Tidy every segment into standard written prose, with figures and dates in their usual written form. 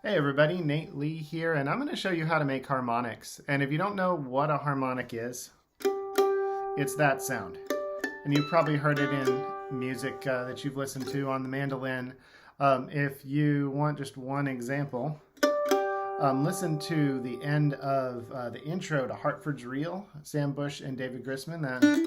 Hey everybody, Nate Lee here, and I'm going to show you how to make harmonics. And if you don't know what a harmonic is, it's that sound. And you've probably heard it in music that you've listened to on the mandolin. If you want just one example, listen to the end of the intro to Hartford's Reel, Sam Bush and David Grisman.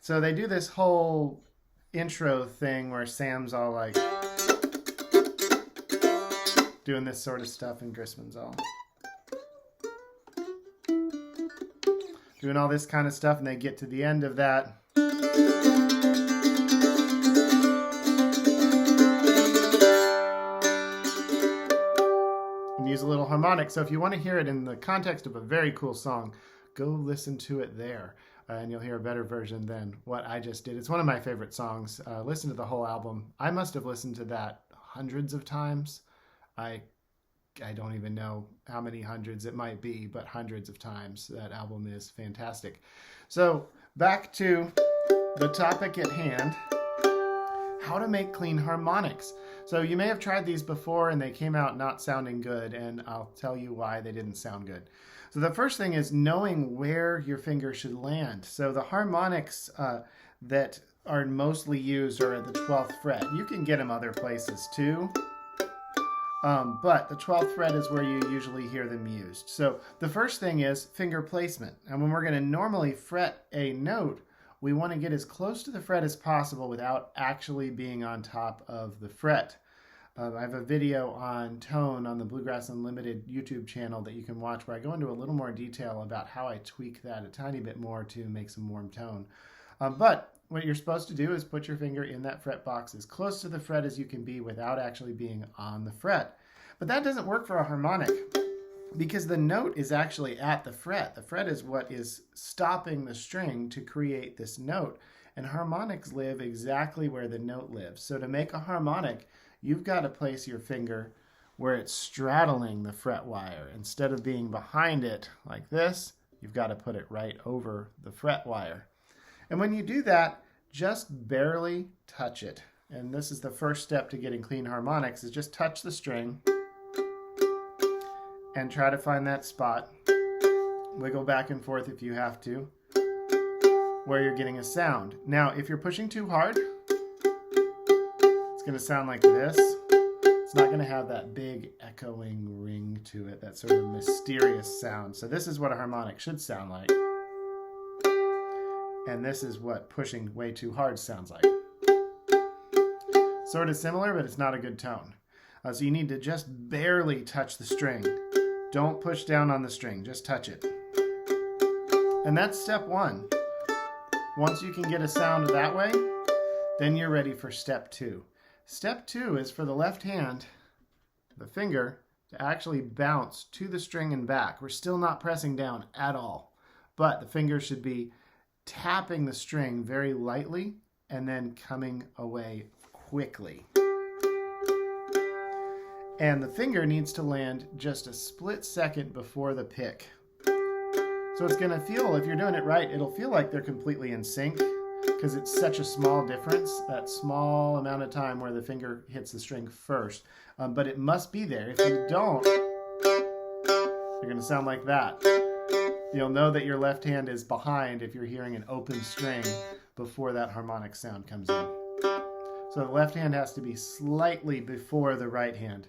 So they do this whole intro thing where Sam's all like doing this sort of stuff and Grisman's all doing all this kind of stuff, and they get to the end of that. And use a little harmonic. So if you want to hear it in the context of a very cool song, go listen to it there. And you'll hear a better version than what I just did. It's one of my favorite songs. Listen to the whole album. I must have listened to that hundreds of times. I don't even know how many hundreds it might be, but hundreds of times. That album is fantastic. So back to the topic at hand, how to make clean harmonics. So you may have tried these before and they came out not sounding good, and I'll tell you why they didn't sound good. So the first thing is knowing where your finger should land. So the harmonics that are mostly used are at the 12th fret. You can get them other places too, but the 12th fret is where you usually hear them used. So the first thing is finger placement. And when we're going to normally fret a note, we want to get as close to the fret as possible without actually being on top of the fret. I have a video on tone on the Bluegrass Unlimited YouTube channel that you can watch where I go into a little more detail about how I tweak that a tiny bit more to make some warm tone. But what you're supposed to do is put your finger in that fret box as close to the fret as you can be without actually being on the fret. But that doesn't work for a harmonic because the note is actually at the fret. The fret is what is stopping the string to create this note. And harmonics live exactly where the note lives. So to make a harmonic, you've got to place your finger where it's straddling the fret wire. Instead of being behind it like this, you've got to put it right over the fret wire. And when you do that, just barely touch it. And this is the first step to getting clean harmonics, is just touch the string and try to find that spot. Wiggle back and forth if you have to, where you're getting a sound. Now, if you're pushing too hard, it's going to sound like this. It's not going to have that big echoing ring to it, that sort of mysterious sound. So this is what a harmonic should sound like. And this is what pushing way too hard sounds like. Sort of similar, but it's not a good tone. So you need to just barely touch the string. Don't push down on the string, just touch it. And that's step one. Once you can get a sound that way, then you're ready for step two. Step two is for the left hand, the finger, to actually bounce to the string and back. We're still not pressing down at all, but the finger should be tapping the string very lightly and then coming away quickly. And the finger needs to land just a split second before the pick. So it's going to feel, if you're doing it right, it'll feel like they're completely in sync, because it's such a small difference, that small amount of time where the finger hits the string first. But it must be there. If you don't, you're going to sound like that. You'll know that your left hand is behind if you're hearing an open string before that harmonic sound comes in. So the left hand has to be slightly before the right hand.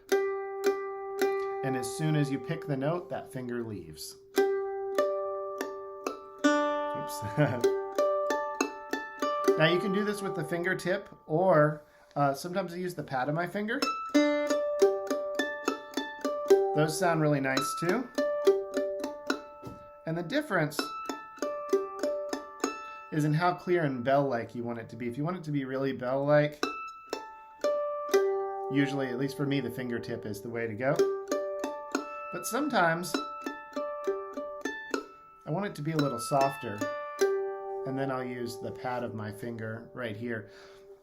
And as soon as you pick the note, that finger leaves. Oops. Now you can do this with the fingertip, or sometimes I use the pad of my finger. Those sound really nice too. And the difference is in how clear and bell-like you want it to be. If you want it to be really bell-like, usually, at least for me, the fingertip is the way to go. But sometimes I want it to be a little softer, and then I'll use the pad of my finger right here.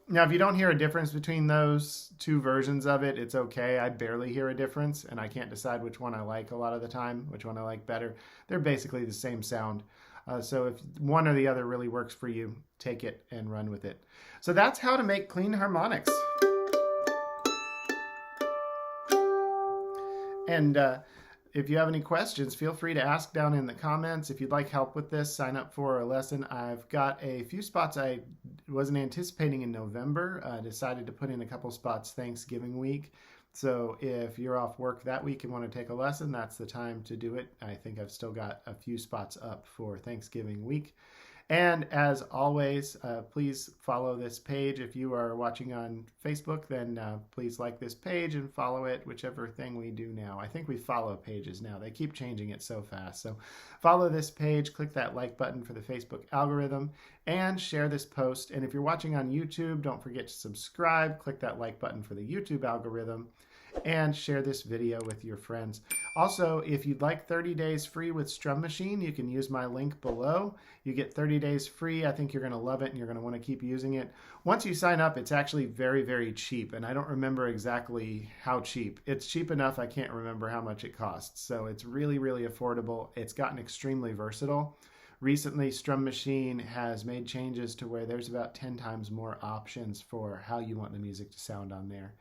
Now, if you don't hear a difference between those two versions of it, it's okay. I barely hear a difference, and I can't decide which one I like a lot of the time, which one I like better. They're basically the same sound. So if one or the other really works for you, take it and run with it. So that's how to make clean harmonics. And if you have any questions, feel free to ask down in the comments. If you'd like help with this, sign up for a lesson. I've got a few spots I wasn't anticipating in November. I decided to put in a couple spots Thanksgiving week. So if you're off work that week and want to take a lesson, that's the time to do it. I think I've still got a few spots up for Thanksgiving week. And as always, please follow this page. If you are watching on Facebook, then please like this page and follow it, whichever thing we do now. I think we follow pages now. They keep changing it so fast. So follow this page, click that like button for the Facebook algorithm, and share this post. And if you're watching on YouTube, don't forget to subscribe, click that like button for the YouTube algorithm, and share this video with your friends. Also, if you'd like 30 days free with Strum Machine, you can use my link below. You get 30 days free. I think you're going to love it and you're going to want to keep using it. Once you sign up, it's actually very, very cheap, and I don't remember exactly how cheap. It's cheap enough I can't remember how much it costs. So it's really, really affordable. It's gotten extremely versatile. Recently, Strum Machine has made changes to where there's about 10 times more options for how you want the music to sound on there.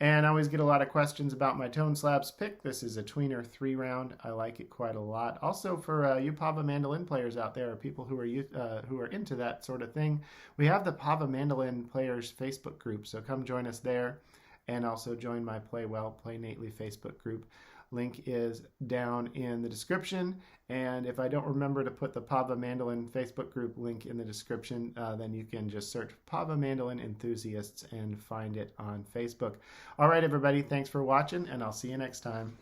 And I always get a lot of questions about my Tone Slabs pick. This is a tweener 3-round. I like it quite a lot. Also, for 𝘀𝗵𝗶𝗀 mandolin players out there, or people who are into that sort of thing, we have the 𝘀𝗶𝗀 Mandolin Players Facebook group. So come join us there, and also join my Play Well, Play Innately Facebook group. Link is down in the description. And if I don't remember to put the 𝘀𝗶𝗀 Mandolin Facebook group link in the description, then you can just search 𝘀𝗶𝗀 Mandolin Enthusiasts and find it on Facebook. All right, everybody, thanks for watching, and I'll see you next time.